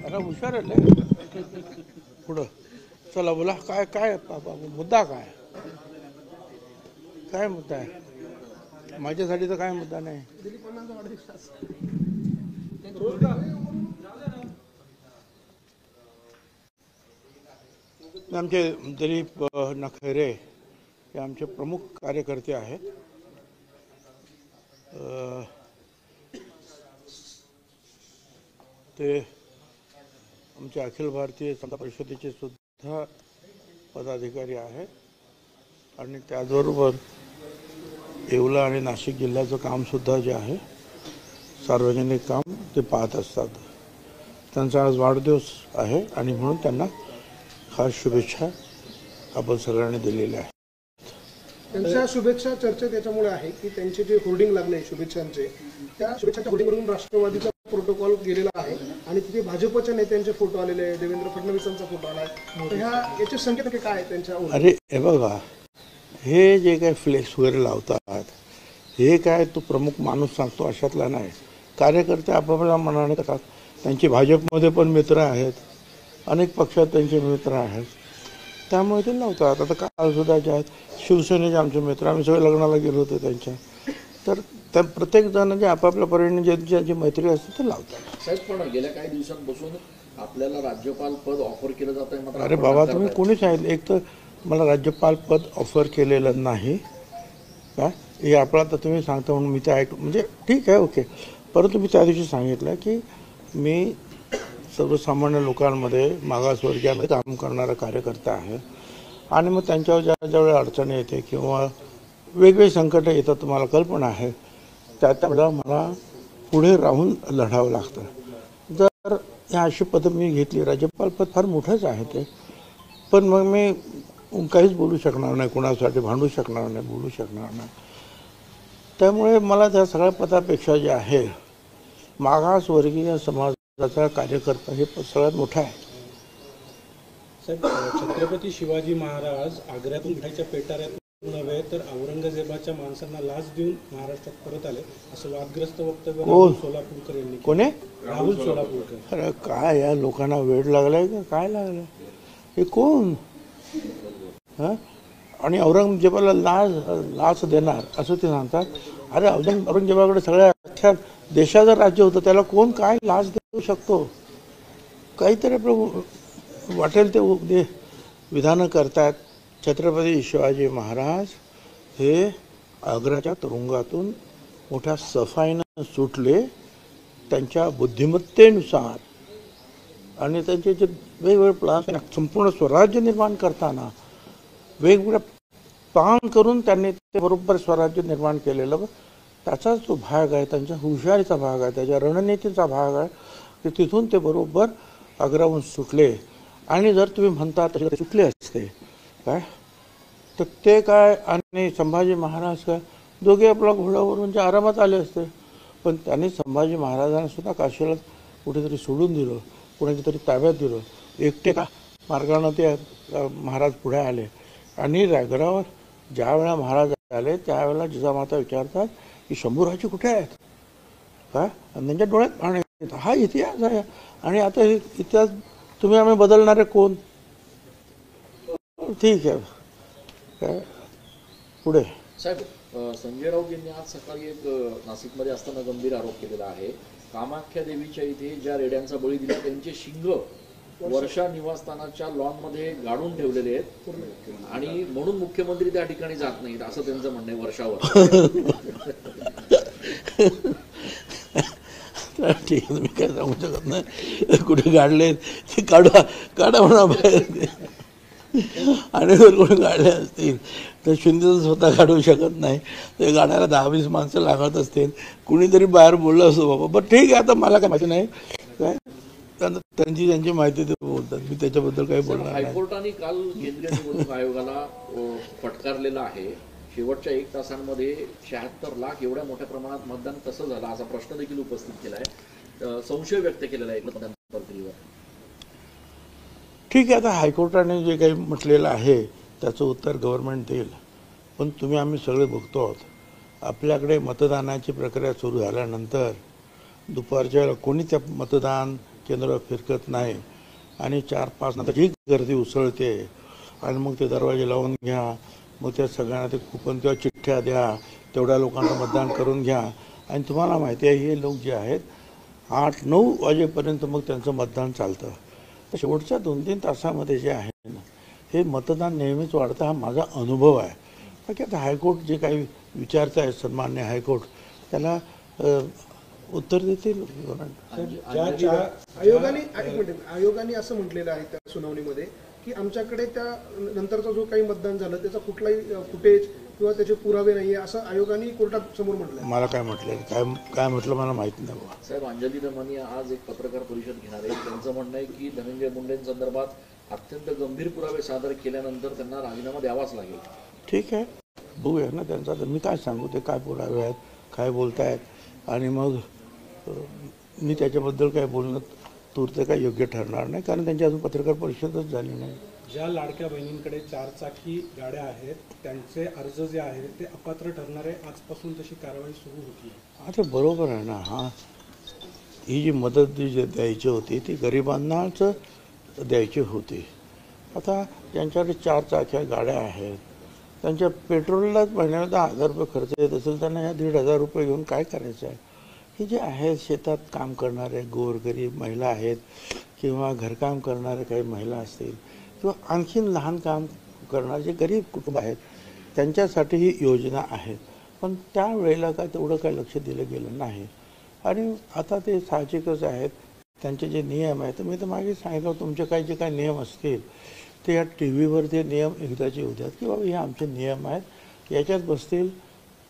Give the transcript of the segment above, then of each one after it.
जरा हुशार आहे लय. पुढं चला बोला. काय काय मुद्दा काय काय मुद्दा आहे? माझ्यासाठी तर काय मुद्दा नाही. आमचे दिलीप नखरे हे आमचे प्रमुख कार्यकर्ते आहेत. ते आमच्या अखिल भारतीय समता परिषदेचे सुद्धा पदाधिकारी आहेत आणि त्याचबरोबर येवला आणि नाशिक जिल्ह्याचं कामसुद्धा जे आहे सार्वजनिक काम ते पाहत असतात. त्यांचा आज वाढदिवस आहे आणि म्हणून त्यांना खास शुभेच्छा आपण सगळ्यांनी दिलेल्या आहेत. त्यांच्या शुभेच्छा चर्चेत याच्यामुळे आहे की त्यांचे जे होर्डिंग लागले शुभेच्छांचे, त्या शुभेच्छाच्या होर्डिंगवरून राष्ट्रवादीचा प्रोटोकॉल गेलेला आहे आणि तिथे भाजपच्या नेत्यांचे फोटो आलेले आहे, देवेंद्र फडणवीसांचा फोटो आला आहे. तर याचे संकेत काय आहे त्यांच्या? अरे हे बघा, हे जे काही फ्लेक्स वगैरे लावतात हे काय तो प्रमुख माणूस सांगतो अशातला नाही. कार्यकर्ते आपापल्या मनाने करतात. त्यांचे भाजपमध्ये पण मित्र आहेत, अनेक पक्षात त्यांचे मित्र आहेत, त्यामुळे ते लावतात. आता कालसुद्धा जे आहेत शिवसेनेचे आमचे मित्र, आम्ही सगळे लग्नाला गेलो होतो त्यांच्या. तर त्या प्रत्येक जण जे आपापल्या परीने ज्यांची मैत्री असते ते लावतात. साहेब, पण गेल्या काही दिवसांपासून आपल्याला राज्यपाल पद ऑफर केलं जात आहे. अरे बाबा, तुम्ही कोणी सांगितलं? एक तर मला राज्यपाल पद ऑफर केलेलं नाही का हे आपला तर तुम्ही सांगता म्हणून मी ते ऐक, म्हणजे ठीक आहे, ओके. परंतु मी त्या दिवशी सांगितलं की मी सर्वसामान्य लोकांमध्ये मागासवर्गीयांमध्ये काम करणारा कार्यकर्ता आहे आणि मग त्यांच्यावर ज्यावेळी अडचणी येते किंवा वेगवेगळी संकटं येतात, तुम्हाला कल्पना आहे, त्यावेळेला मला पुढे राहून लढावं लागतं. जर ह्या अशी पदं मी घेतली, राज्यपाल पद फार मोठंच आहे ते, पण मग मी काहीच बोलू शकणार नाही, कोणासाठी भांडू शकणार नाही, बोलू शकणार नाही. त्यामुळे मला त्या सगळ्या पदापेक्षा जे आहे मागासवर्गीय समाजाचा कार्यकर्ता हे पद सगळ्यात मोठं आहे. साहेब, छत्रपती शिवाजी महाराज आग्र्यातून मिठाईच्या पेटाऱ्यातून नव्हे तर औरंगजेबाच्या माणसांना लाच देऊन महाराष्ट्रात परत आले असं वादग्रस्त वक्तव्य राहुल सोलापूरकर यांनी. कोणी? राहुल सोलापूरकर. अरे काय या लोकांना वेळ लागलाय का काय लागलाय? हे कोण? हां, आणि औरंगजेबाला लाच देणार असं ते सांगतात. अरे औरंगजेबाकडे सगळ्या अख्ख्या देशाचं राज्य होतं, त्याला कोण काय लाच देऊ शकतो? काहीतरी आपलं वाटेल ते विधानं करतात. छत्रपती शिवाजी महाराज हे आग्र्याच्या तुरुंगातून मोठ्या सफाईनं सुटले त्यांच्या बुद्धिमत्तेनुसार आणि त्यांचे जे वेगवेगळे प्लान, संपूर्ण स्वराज्य निर्माण करताना वेगवेगळ्या प्लान करून त्यांनी ते बरोबर स्वराज्य निर्माण केलेलं. त्याचाच तो भाग आहे, त्यांच्या हुशारीचा भाग आहे, त्याच्या रणनीतीचा भाग आहे की तिथून ते बरोबर आग्र्याहून सुटले. आणि जर तुम्ही म्हणता तसे सुटले असते काय तर ते काय आणि संभाजी महाराज काय दोघे आपल्या घोड्यावरून म्हणजे आरामात आले असते. पण त्यांनी संभाजी महाराजांना सुद्धा काशीला कुठेतरी सोडून दिलं, कुणाच्या तरी ताब्यात दिलं. एकटे का मार्गानं ते महाराज पुढे आले आणि रायगडावर ज्या वेळा महाराज आले त्यावेळेला जिजामाता विचारतात की शंभूराजे कुठे आहेत काय, आणि त्यांच्या डोळ्यात पाणी येतं. हा इतिहास आहे. आणि आता इतिहास तुम्ही आम्ही बदलणारे कोण? ठीक आहे काय पुढे. साहेब, संजय राऊत यांनी आज सकाळी एक नाशिकमध्ये असताना गंभीर आरोप केलेला आहे. कामाख्या देवीच्या इथे ज्या रेड्यांचा बळी दिला त्यांचे शिंग वर्षा निवासस्थानाच्या लॉनमध्ये गाडून ठेवलेले आहेत आणि म्हणून मुख्यमंत्री त्या ठिकाणी जात नाहीत असं त्यांचं म्हणणं आहे. वर्षावर ठीक आहे, मी काय सांगू शकत नाही. कुठे गाडले ते काढा म्हणा बाहेर. आणि जर कोणी गाडले असतील तर शिंदे स्वतः काढू शकत नाही, ते गाड्याला 10-20 माणसं लागत असतील. कुणीतरी बाहेर बोललं असं बाबा, पण ठीक आहे, आता मला काय माहिती नाही काय, त्यांची माहिती ते बोलतात, मी त्याच्याबद्दल काही बोलणार नाही. हायकोर्टाने काल केंद्रीय निवडणूक आयोगाला फटकारलेला आहे. शेवटच्या 1 तासांमध्ये 76 लाख एवढ्या मोठ्या प्रमाणात मतदान कसं झालं असा प्रश्न देखील उपस्थित केला आहे, संशय व्यक्त केलेला आहे मतदान प्रक्रियेवर. ठीक आहे, आता हायकोर्टाने जे काही म्हटलेलं आहे त्याचं उत्तर गव्हर्नमेंट देईल. पण तुम्ही आम्ही सगळे बघतो आहोत, आपल्याकडे मतदानाची प्रक्रिया सुरू झाल्यानंतर दुपारच्या कोणी त्या मतदान केंद्रावर फिरकत नाही आणि 4-5 नंतर ही गर्दी उसळते आणि मग ते दरवाजे लावून घ्या, मग त्या सगळ्यांना ते कुपन किंवा चिठ्ठ्या द्या, तेवढ्या लोकांना मतदान करून घ्या. आणि तुम्हाला माहिती आहे हे लोक जे आहेत 8-9 वाजेपर्यंत मग त्यांचं मतदान चालतं. तर शेवटच्या 2-3 तासामध्ये जे आहे ना हे मतदान नेहमीच वाढतं, हा माझा अनुभव आहे. बाकी आता हायकोर्ट जे काही विचारतं आहे सन्मान्य हायकोर्ट त्याला उत्तर देतील. आयोगाने असं म्हटलेलं आहे त्या सुनावणीमध्ये की आमच्याकडे त्या नंतरचा जो काही मतदान झालं त्याचा कुठलाही फुटेज किंवा त्याचे पुरावे नाहीये असं आयोगाने कोर्टात समोर म्हटलं. मला काय म्हटलं काय म्हटलं मला माहिती नाही बाबा. साहेब, अंजली दमानी आज एक पत्रकार परिषद घेणार आहे. त्यांचं म्हणणं आहे की धनंजय मुंडेंसंदर्भात अत्यंत गंभीर पुरावे सादर केल्यानंतर त्यांना राजीनामा द्यावाच लागेल. ठीक आहे, बघूया ना त्यांचा. तर मी काय सांगू ते काय पुरावे आहेत, काय बोलतायत आणि मग मी त्याच्याबद्दल काय बोलणं तूर्त काय योग्य ठरणार नाही, कारण त्यांची अजून पत्रकार परिषदच झाली नाही. ज्या लाडक्या बहिणींकडे 4 चाकी गाड्या आहेत त्यांचे अर्ज जे आहेत ते अपात्र ठरणारे आजपासून तशी कारवाई सुरू होती. आता बरोबर आहे ना. ही जी मदत जी द्यायची होती ती गरिबांनाच द्यायची होती. आता ज्यांच्याकडे 4 चाक्या गाड्या आहेत त्यांच्या पेट्रोललाच महिन्याला 10,000 रुपये खर्च येत असेल, त्यांना ह्या 1,500 रुपये घेऊन काय करायचं आहे. हे जे आहेत शेतात काम करणारे गोरगरीब महिला आहेत किंवा घरकाम करणारे काही महिला असतील किंवा आणखीन लहान काम करणारे जे गरीब कुटुंब आहेत त्यांच्यासाठी ही योजना आहे. पण त्यावेळेला काय तेवढं काय लक्ष दिलं गेलं नाही. आणि आता ते साहजिकच आहेत त्यांचे जे नियम आहेत. तर मी तर मागे सांगितलं तुमचे काही जे काही नियम असतील ते या टी व्हीवर ते नियम एकदाचे येऊ द्यात की बाबा हे आमचे नियम आहेत, याच्यात बसतील,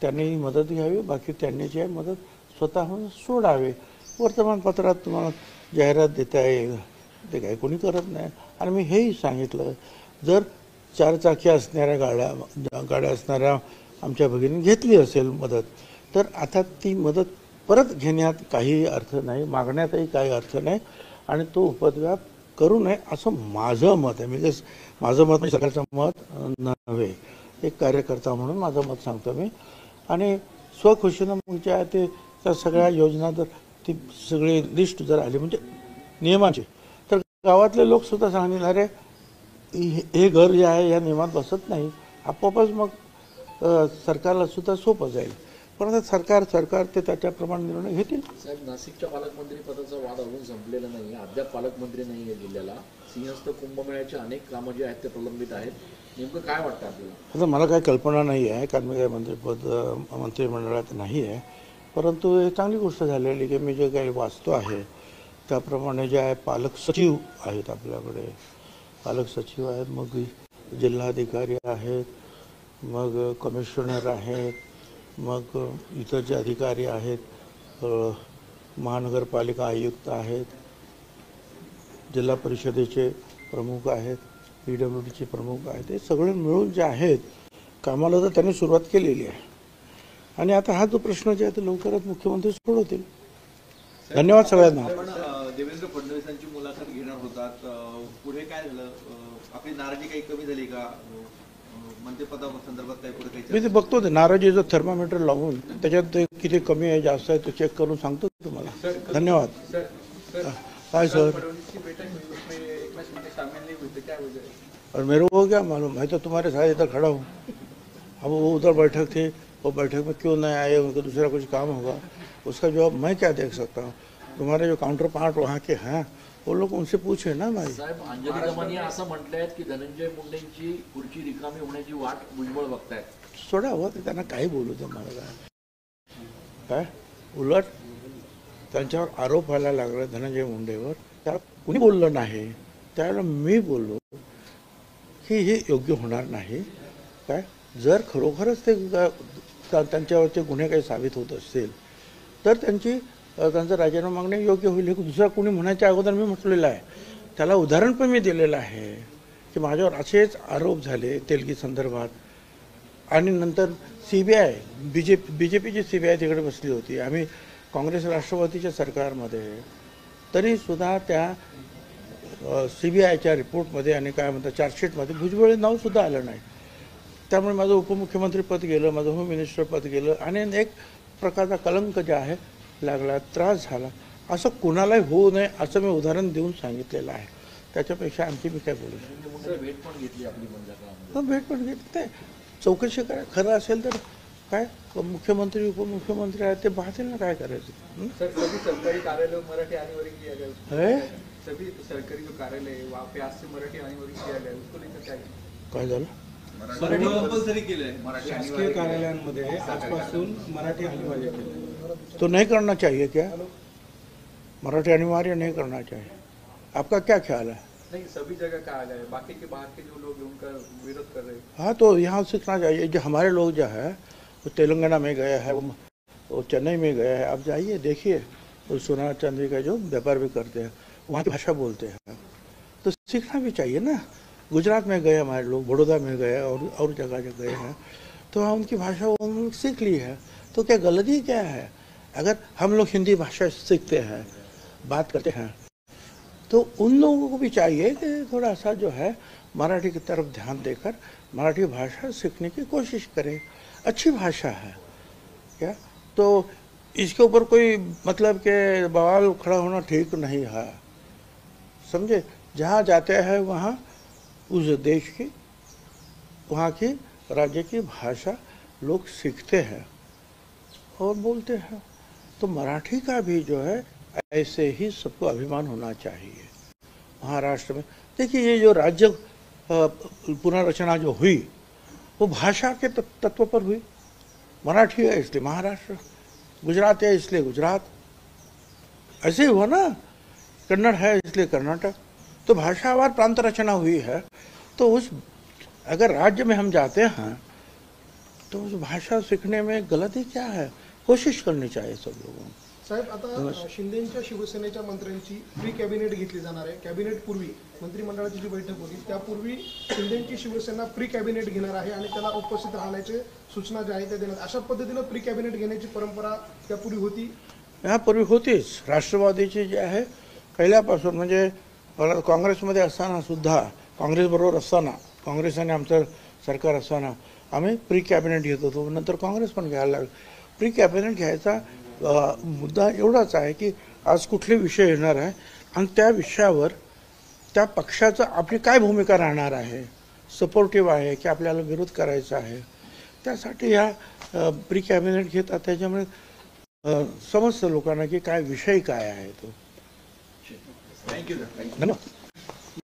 त्यांनी मदत घ्यावी, बाकी त्यांनी जी आहे मदत स्वतःहून सोडावे. वर्तमानपत्रात तुम्हाला जाहिरात देता येईल, ते काही कोणी करत नाही. आणि मी हेही सांगितलं जर 4 चाकी असणाऱ्या गाड्या असणाऱ्या आमच्या भगिनी घेतली असेल मदत, तर आता ती मदत परत घेण्यात काही अर्थ नाही, मागण्यातही काही अर्थ नाही आणि तो उपद्व्याप करू नये असं माझं मत आहे. म्हणजे माझं मत म्हणजे सरकारचं मत नव्हे, एक कार्यकर्ता म्हणून माझं मत सांगतो मी. आणि स्वखुशीनं मग जे आहे ते त्या सगळ्या योजना जर ती सगळी लिस्ट जर आली म्हणजे नियमाची, तर गावातले लोकसुद्धा सांगतील अरे हे घर जे आहे या नियमात बसत नाही, आपोआपच मग सरकारला सुद्धा सोपं जाईल. पण आता सरकार ते त्याच्याप्रमाणे निर्णय घेतील. साहेब, नाशिकच्या पालकमंत्री पदाचा वाद अजून संपलेला नाही. अद्याप पालकमंत्री नाही आहे जिल्ह्याला. सिंहस्थ कुंभमेळ्याचे अनेक कामं जे आहेत ते प्रलंबित आहेत. नेमकं काय वाटतं आपल्याला? आता मला काही कल्पना नाही आहे, कारण मी काही मंत्रिमंडळात नाही आहे. परंतु हे चांगली गोष्ट झालेली की मी जे काही वाचतो आहे त्याप्रमाणे जे आहे पालक सचिव आहेत आपल्याकडे, पालक सचिव आहेत, मग जिल्हाधिकारी आहेत, मग कमिशनर आहेत, मग इतर जे अधिकारी आहेत, महानगरपालिका आयुक्त आहेत, जिल्हा परिषदेचे प्रमुख आहेत, PWDचे प्रमुख आहेत, हे सगळे मिळून जे आहेत कामाला तर त्यांनी सुरुवात केलेली आहे. आणि आता हा जो प्रश्न जे आहे तो लवकरच मुख्यमंत्री सोडवतील. धन्यवाद सगळ्यांना. देवेंद्र फडणवीसांची मुलाखत घेणार होतात, पुढे काय झालं? आपली नाराजी काही कमी झाली का? मंत्रिपदासंदर्भात काही पुढे काही? मी ते बघतो ते नाराजीचं थर्मामीटर लावून त्याच्यात ते किती कमी आहे जास्त आहे तो चेक करून सांगतो तुम्हाला. धन्यवाद. काय सर? और मेरे को क्या मालूम, मैं तो तुम्हारे साथ इधर खड़ा हूँ. अब वो उधर बैठक थी, वो बैठक में क्यों नहीं आए, उनको दूसरा कुछ काम होगा, उसका जवाब मैं क्या देख सकता हूँ. तुम्हारे जो काउंटर पार्ट वहाँ के हैं वो लोग उनसे पूछे ना भाई. साहेब, अंजली दमानी असं म्हटलंय की धनंजय मुंडेंची खुर्ची रिकामी होण्याची वाट भुजबळ बघतायत. सोडा हो, ते त्यांना काही बोलू दे. मला काय उलट त्यांच्यावर आरोप व्हायला लागला धनंजय मुंडेवर, त्याला कुणी बोललं नाही. त्यावेळेला मी बोललो की हे योग्य होणार नाही. काय जर खरोखरच ते त्यांच्यावरचे गुन्हे काही साबित होत असतील तर त्यांचा राजीनामा मागणे योग्य होईल. हे दुसरा कोणी म्हणायच्या अगोदर मी म्हटलेलं आहे. त्याला उदाहरण पण मी दिलेलं आहे की माझ्यावर असेच आरोप झाले तेलगी संदर्भात आणि नंतर CBI BJPची CBI तिकडे बसली होती. आम्ही काँग्रेस राष्ट्रवादीच्या सरकारमध्ये तरीसुद्धा त्या CBIच्या रिपोर्टमध्ये आणि काय म्हणतात चार्जशीटमध्ये भुजबळ नावसुद्धा आलं नाही. त्यामुळे माझं उपमुख्यमंत्रीपद गेलं, माझं होम मिनिस्टर पद गेलं आणि एक प्रकारचा कलंक जे आहे लागला, त्रास झाला. असं कोणालाही होऊ नये असं मी उदाहरण देऊन सांगितलेलं आहे. त्याच्यापेक्षा आणखी मी काय बोलू शकतो. मुंडे भेट पण घेतली आपली बंद काळामध्ये. मग भेट पण घेतली ते चौकशी करा. खरं असेल तर काय मुख्यमंत्री उपमुख्यमंत्री आहेत ते पाहतील ना काय करायचं. सर सभी सरकारी कार्यालयों में मराठी अनिवार्य किया गया है सभी सरकारी जो कार्यालय है वहाँ पे आज से मराठी अनिवार्य किया गया उसको लेकर क्या है? काय झालं. मराठी कंपल्सरी केलंय. मराठी शासकीय अनिवार्य कार्यालयांमध्ये आजपासून मराठी अनिवार्य केलं. तो नहीं करना चाहिए क्या. मराठी अनिवार्य नहीं करना चाहिए. आपका क्या ख्याल है. नहीं सभी जगह कहा गया है बाकी के बाहर के जो लोग हैं उनका विरोध कर रहे हैं. हाँ तो यहाँ सीखना चाहिए. जो हमारे लोग जो है वो तेलंगाना में गए हैं, वो चेन्नई में गए हैं. आप जाइए देखिए वो सोना चांदी का जो व्यापार भी करते हैं वहाँ की भाषा बोलते हैं. तो सीखना भी चाहिए ना. गुजरात में गए हमारे लोग, बड़ौदा में गए और जगह जगह गए हैं तो वहाँ उनकी भाषा उन्होंने सीख ली है. तो क्या गलती क्या है. अगर हम लोग हिंदी भाषा सीखते हैं बात करते हैं तो उन लोगों को भी चाहिए कि थोड़ा सा जो है मराठी की तरफ ध्यान देकर मराठी भाषा सीखने की कोशिश करें. अच्छी भाषा है क्या. तो इसके ऊपर कोई मतलब के बवाल खड़ा होना ठीक नहीं है. समझे. जहाँ जाते हैं वहाँ उस देश की वहाँ की राज्य की भाषा लोग सीखते हैं और बोलते हैं. तो मराठी का भी जो है ऐसे ही सबको अभिमान होना चाहिए. महाराष्ट्र में देखिए ये जो राज्य पुनर्रचना जो हुई वो भाषा के तत्व पर हुई. मराठी है इसलिए महाराष्ट्र, गुजरात है इसलिए गुजरात, ऐसे ही हुआ ना. कन्नड़ है इसलिए कर्नाटक. तो भाषावार प्रांत रचना हुई है. तो उस अगर राज्य में हम जाते हैं तो उस भाषा सीखने में गलती क्या है. कोशिश करनी चाहिए सब लोगों को. साहेब आता शिंदेच्या शिवसेनेच्या मंत्र्यांची प्री कॅबिनेट घेतली जाणार आहे. कॅबिनेट पूर्वी मंत्रिमंडळाची जी बैठक होती त्यापूर्वी शिंदेची शिवसेना प्री कॅबिनेट घेणार आहे आणि त्याला उपस्थित राहण्याचे सूचना ज्या आहेत त्या देण्यात. अशा पद्धतीनं प्री कॅबिनेट घेण्याची परंपरा त्यापूर्वी होती. यापूर्वी होतीच. राष्ट्रवादीची जी आहे पहिल्यापासून म्हणजे काँग्रेसमध्ये असताना सुद्धा काँग्रेसबरोबर असताना काँग्रेस आणि आमचं सरकार असताना आम्ही प्री कॅबिनेट घेत होतो. नंतर काँग्रेस पण घ्यायला लागलं. प्री कॅबिनेट घ्यायचा मुद्दा एवढाच आहे की आज कुठले विषय येणार आहे आणि त्या विषयावर त्या पक्षाचं आपली काय भूमिका राहणार आहे. सपोर्टिव्ह आहे की आपल्याला विरोध करायचा आहे. त्यासाठी ह्या प्री कॅबिनेट घेतात. त्याच्यामुळे समजतं लोकांना की काय विषय काय आहे तो. Thank you sir. धन्यवाद.